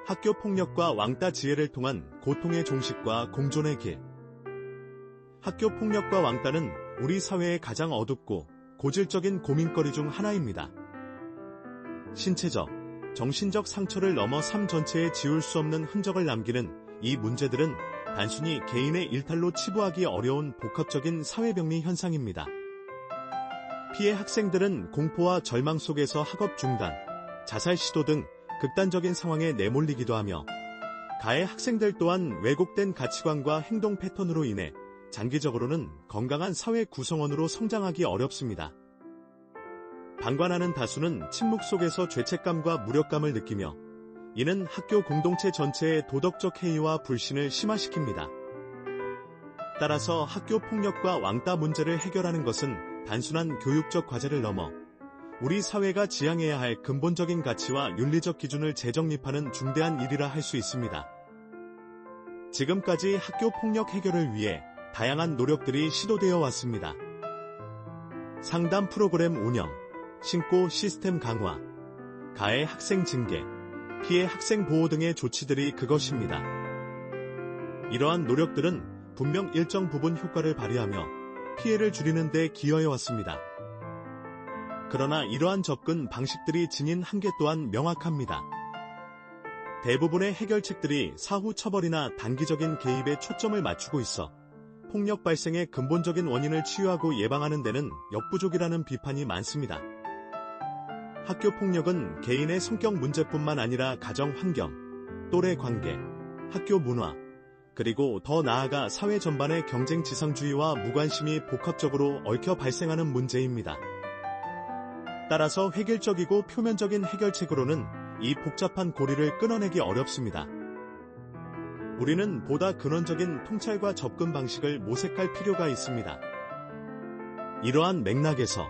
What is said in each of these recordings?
학교 폭력과 왕따 지혜를 통한 고통의 종식과 공존의 길. 학교 폭력과 왕따는 우리 사회의 가장 어둡고 고질적인 고민거리 중 하나입니다. 신체적, 정신적 상처를 넘어 삶 전체에 지울 수 없는 흔적을 남기는 이 문제들은 단순히 개인의 일탈로 치부하기 어려운 복합적인 사회병리 현상입니다. 피해 학생들은 공포와 절망 속에서 학업 중단, 자살 시도 등 극단적인 상황에 내몰리기도 하며, 가해 학생들 또한 왜곡된 가치관과 행동 패턴으로 인해 장기적으로는 건강한 사회 구성원으로 성장하기 어렵습니다. 방관하는 다수는 침묵 속에서 죄책감과 무력감을 느끼며, 이는 학교 공동체 전체의 도덕적 해이와 불신을 심화시킵니다. 따라서 학교 폭력과 왕따 문제를 해결하는 것은 단순한 교육적 과제를 넘어 우리 사회가 지향해야 할 근본적인 가치와 윤리적 기준을 재정립하는 중대한 일이라 할 수 있습니다. 지금까지 학교 폭력 해결을 위해 다양한 노력들이 시도되어 왔습니다. 상담 프로그램 운영, 신고 시스템 강화, 가해 학생 징계, 피해 학생 보호 등의 조치들이 그것입니다. 이러한 노력들은 분명 일정 부분 효과를 발휘하며 피해를 줄이는 데 기여해왔습니다. 그러나 이러한 접근 방식들이 지닌 한계 또한 명확합니다. 대부분의 해결책들이 사후 처벌이나 단기적인 개입에 초점을 맞추고 있어 폭력 발생의 근본적인 원인을 치유하고 예방하는 데는 역부족이라는 비판이 많습니다. 학교 폭력은 개인의 성격 문제뿐만 아니라 가정 환경, 또래 관계, 학교 문화, 그리고 더 나아가 사회 전반의 경쟁 지상주의와 무관심이 복합적으로 얽혀 발생하는 문제입니다. 따라서 획일적이고 표면적인 해결책으로는 이 복잡한 고리를 끊어내기 어렵습니다. 우리는 보다 근원적인 통찰과 접근 방식을 모색할 필요가 있습니다. 이러한 맥락에서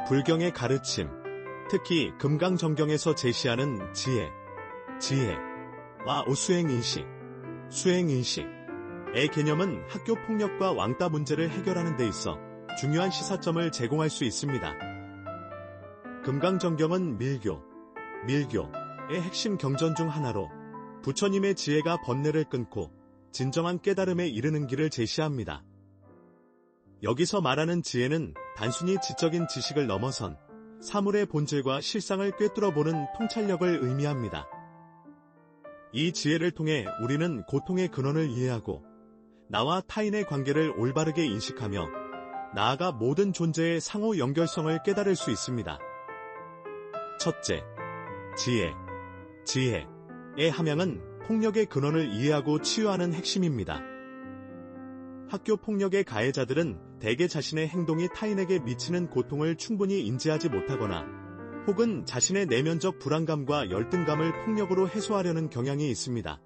불경의 가르침, 특히 금강정경에서 제시하는 지혜와 수행인식, 수행인식의 개념은 학교 폭력과 왕따 문제를 해결하는 데 있어 중요한 시사점을 제공할 수 있습니다. 금강정경은 밀교의 핵심 경전 중 하나로 부처님의 지혜가 번뇌를 끊고 진정한 깨달음에 이르는 길을 제시합니다. 여기서 말하는 지혜는 단순히 지적인 지식을 넘어선 사물의 본질과 실상을 꿰뚫어보는 통찰력을 의미합니다. 이 지혜를 통해 우리는 고통의 근원을 이해하고 나와 타인의 관계를 올바르게 인식하며 나아가 모든 존재의 상호 연결성을 깨달을 수 있습니다. 첫째, 지혜의 함양은 폭력의 근원을 이해하고 치유하는 핵심입니다. 학교 폭력의 가해자들은 대개 자신의 행동이 타인에게 미치는 고통을 충분히 인지하지 못하거나 혹은 자신의 내면적 불안감과 열등감을 폭력으로 해소하려는 경향이 있습니다.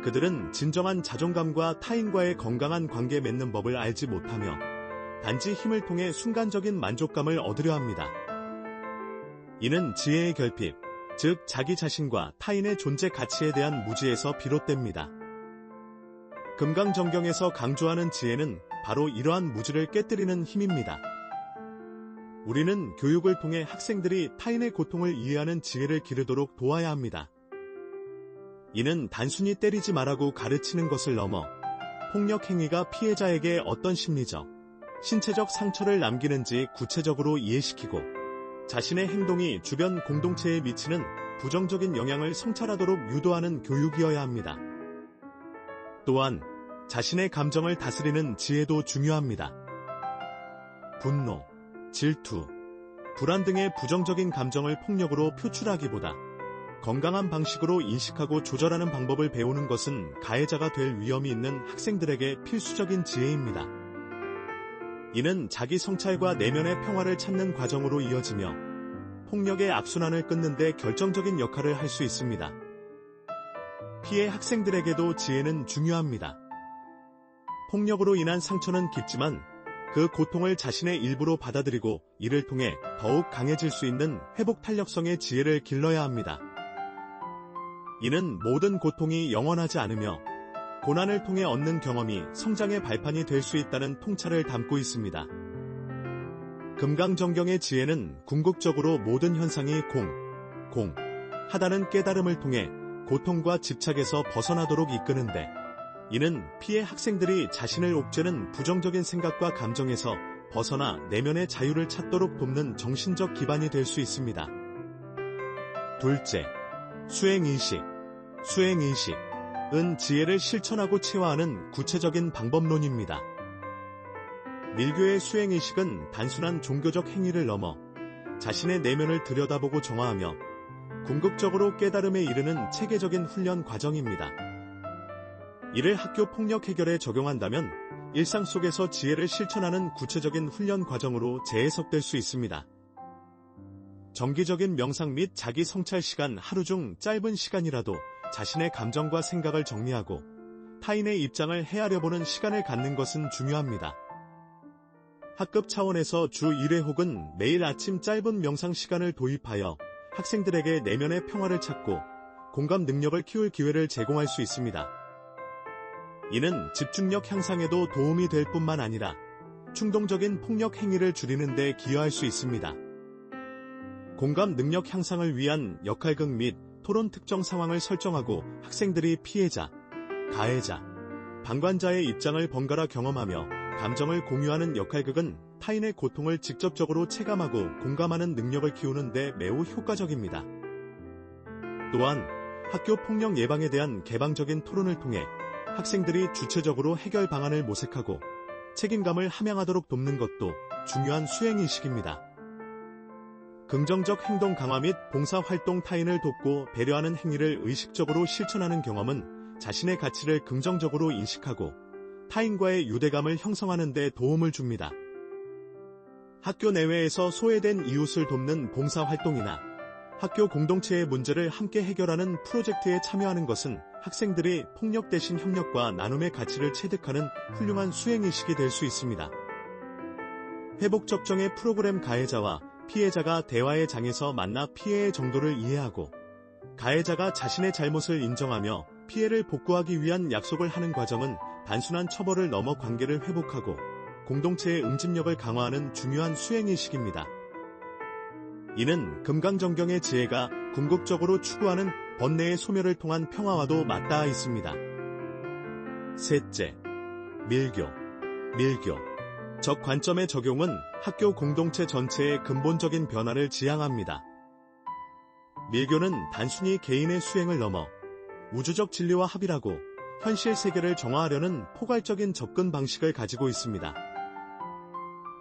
그들은 진정한 자존감과 타인과의 건강한 관계 맺는 법을 알지 못하며 단지 힘을 통해 순간적인 만족감을 얻으려 합니다. 이는 지혜의 결핍, 즉 자기 자신과 타인의 존재 가치에 대한 무지에서 비롯됩니다. 금강정경에서 강조하는 지혜는 바로 이러한 무지를 깨뜨리는 힘입니다. 우리는 교육을 통해 학생들이 타인의 고통을 이해하는 지혜를 기르도록 도와야 합니다. 이는 단순히 때리지 말라고 가르치는 것을 넘어 폭력 행위가 피해자에게 어떤 심리적, 신체적 상처를 남기는지 구체적으로 이해시키고 자신의 행동이 주변 공동체에 미치는 부정적인 영향을 성찰하도록 유도하는 교육이어야 합니다. 또한 자신의 감정을 다스리는 지혜도 중요합니다. 분노, 질투, 불안 등의 부정적인 감정을 폭력으로 표출하기보다 건강한 방식으로 인식하고 조절하는 방법을 배우는 것은 가해자가 될 위험이 있는 학생들에게 필수적인 지혜입니다. 이는 자기 성찰과 내면의 평화를 찾는 과정으로 이어지며 폭력의 악순환을 끊는 데 결정적인 역할을 할 수 있습니다. 피해 학생들에게도 지혜는 중요합니다. 폭력으로 인한 상처는 깊지만 그 고통을 자신의 일부로 받아들이고 이를 통해 더욱 강해질 수 있는 회복 탄력성의 지혜를 길러야 합니다. 이는 모든 고통이 영원하지 않으며 고난을 통해 얻는 경험이 성장의 발판이 될 수 있다는 통찰을 담고 있습니다. 금강정경의 지혜는 궁극적으로 모든 현상이 하다는 깨달음을 통해 고통과 집착에서 벗어나도록 이끄는데, 이는 피해 학생들이 자신을 옥죄는 부정적인 생각과 감정에서 벗어나 내면의 자유를 찾도록 돕는 정신적 기반이 될 수 있습니다. 둘째, 수행의식. 수행의식은 지혜를 실천하고 체화하는 구체적인 방법론입니다. 밀교의 수행의식은 단순한 종교적 행위를 넘어 자신의 내면을 들여다보고 정화하며 궁극적으로 깨달음에 이르는 체계적인 훈련 과정입니다. 이를 학교 폭력 해결에 적용한다면 일상 속에서 지혜를 실천하는 구체적인 훈련 과정으로 재해석될 수 있습니다. 정기적인 명상 및 자기 성찰 시간, 하루 중 짧은 시간이라도 자신의 감정과 생각을 정리하고 타인의 입장을 헤아려보는 시간을 갖는 것은 중요합니다. 학급 차원에서 주 1회 혹은 매일 아침 짧은 명상 시간을 도입하여 학생들에게 내면의 평화를 찾고 공감 능력을 키울 기회를 제공할 수 있습니다. 이는 집중력 향상에도 도움이 될 뿐만 아니라 충동적인 폭력 행위를 줄이는 데 기여할 수 있습니다. 공감 능력 향상을 위한 역할극 및 토론 특정 상황을 설정하고 학생들이 피해자, 가해자, 방관자의 입장을 번갈아 경험하며 감정을 공유하는 역할극은 타인의 고통을 직접적으로 체감하고 공감하는 능력을 키우는 데 매우 효과적입니다. 또한 학교 폭력 예방에 대한 개방적인 토론을 통해 학생들이 주체적으로 해결 방안을 모색하고 책임감을 함양하도록 돕는 것도 중요한 수행의식입니다. 긍정적 행동 강화 및 봉사활동, 타인을 돕고 배려하는 행위를 의식적으로 실천하는 경험은 자신의 가치를 긍정적으로 인식하고 타인과의 유대감을 형성하는 데 도움을 줍니다. 학교 내외에서 소외된 이웃을 돕는 봉사활동이나 학교 공동체의 문제를 함께 해결하는 프로젝트에 참여하는 것은 학생들이 폭력 대신 협력과 나눔의 가치를 체득하는 훌륭한 수행의식이 될 수 있습니다. 회복 적정의 프로그램, 가해자와 피해자가 대화의 장에서 만나 피해의 정도를 이해하고 가해자가 자신의 잘못을 인정하며 피해를 복구하기 위한 약속을 하는 과정은 단순한 처벌을 넘어 관계를 회복하고 공동체의 응집력을 강화하는 중요한 수행의식입니다. 이는 금강정경의 지혜가 궁극적으로 추구하는 번뇌의 소멸을 통한 평화와도 맞닿아 있습니다. 셋째, 밀교. 적 관점의 적용은 학교 공동체 전체의 근본적인 변화를 지향합니다. 밀교는 단순히 개인의 수행을 넘어 우주적 진리와 합일하고 현실 세계를 정화하려는 포괄적인 접근 방식을 가지고 있습니다.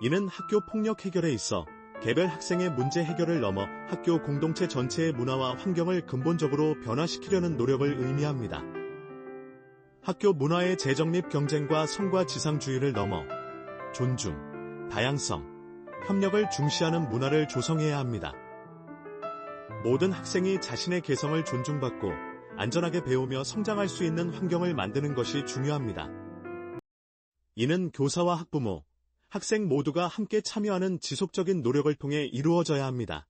이는 학교 폭력 해결에 있어 개별 학생의 문제 해결을 넘어 학교 공동체 전체의 문화와 환경을 근본적으로 변화시키려는 노력을 의미합니다. 학교 문화의 재정립, 경쟁과 성과 지상주의를 넘어 존중, 다양성, 협력을 중시하는 문화를 조성해야 합니다. 모든 학생이 자신의 개성을 존중받고 안전하게 배우며 성장할 수 있는 환경을 만드는 것이 중요합니다. 이는 교사와 학부모, 학생 모두가 함께 참여하는 지속적인 노력을 통해 이루어져야 합니다.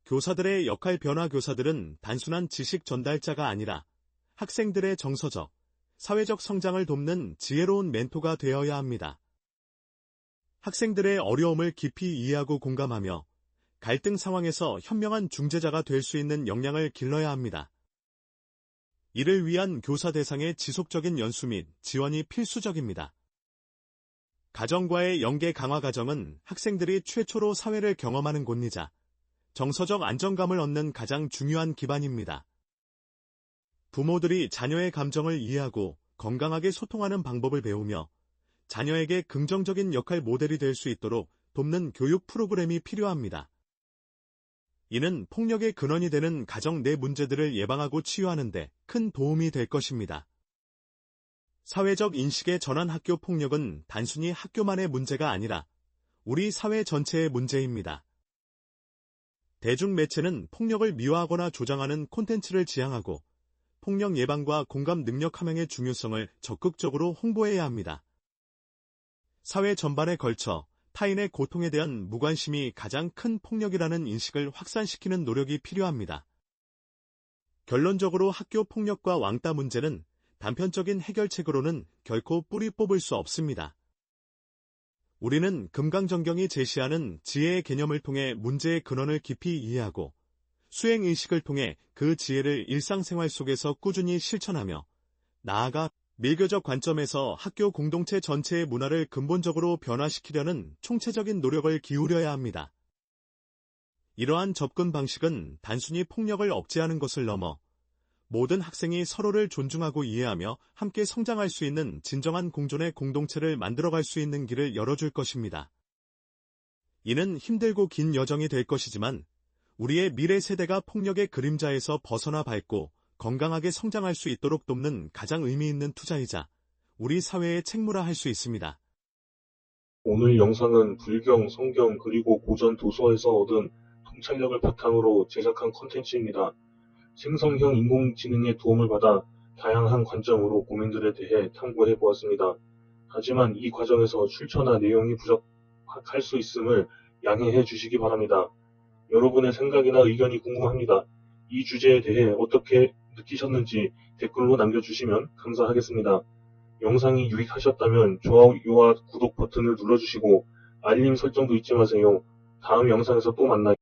교사들의 역할 변화. 교사들은 단순한 지식 전달자가 아니라 학생들의 정서적, 사회적 성장을 돕는 지혜로운 멘토가 되어야 합니다. 학생들의 어려움을 깊이 이해하고 공감하며 갈등 상황에서 현명한 중재자가 될 수 있는 역량을 길러야 합니다. 이를 위한 교사 대상의 지속적인 연수 및 지원이 필수적입니다. 가정과의 연계 강화. 가정은 학생들이 최초로 사회를 경험하는 곳이자 정서적 안정감을 얻는 가장 중요한 기반입니다. 부모들이 자녀의 감정을 이해하고 건강하게 소통하는 방법을 배우며 자녀에게 긍정적인 역할 모델이 될 수 있도록 돕는 교육 프로그램이 필요합니다. 이는 폭력의 근원이 되는 가정 내 문제들을 예방하고 치유하는 데 큰 도움이 될 것입니다. 사회적 인식의 전환. 학교 폭력은 단순히 학교만의 문제가 아니라 우리 사회 전체의 문제입니다. 대중매체는 폭력을 미화하거나 조장하는 콘텐츠를 지향하고 폭력 예방과 공감 능력 함양의 중요성을 적극적으로 홍보해야 합니다. 사회 전반에 걸쳐 타인의 고통에 대한 무관심이 가장 큰 폭력이라는 인식을 확산시키는 노력이 필요합니다. 결론적으로 학교 폭력과 왕따 문제는 단편적인 해결책으로는 결코 뿌리 뽑을 수 없습니다. 우리는 금강정경이 제시하는 지혜의 개념을 통해 문제의 근원을 깊이 이해하고 수행의식을 통해 그 지혜를 일상생활 속에서 꾸준히 실천하며 나아가 밀교적 관점에서 학교 공동체 전체의 문화를 근본적으로 변화시키려는 총체적인 노력을 기울여야 합니다. 이러한 접근 방식은 단순히 폭력을 억제하는 것을 넘어 모든 학생이 서로를 존중하고 이해하며 함께 성장할 수 있는 진정한 공존의 공동체를 만들어갈 수 있는 길을 열어줄 것입니다. 이는 힘들고 긴 여정이 될 것이지만 우리의 미래 세대가 폭력의 그림자에서 벗어나 밝고 건강하게 성장할 수 있도록 돕는 가장 의미 있는 투자이자 우리 사회의 책무라 할 수 있습니다. 오늘 영상은 불경, 성경, 그리고 고전 도서에서 얻은 통찰력을 바탕으로 제작한 콘텐츠입니다. 생성형 인공지능의 도움을 받아 다양한 관점으로 고민들에 대해 탐구해 보았습니다. 하지만 이 과정에서 출처나 내용이 부족할 수 있음을 양해해 주시기 바랍니다. 여러분의 생각이나 의견이 궁금합니다. 이 주제에 대해 어떻게 느끼셨는지 댓글로 남겨주시면 감사하겠습니다. 영상이 유익하셨다면 좋아요와 구독 버튼을 눌러주시고 알림 설정도 잊지 마세요. 다음 영상에서 또 만나요.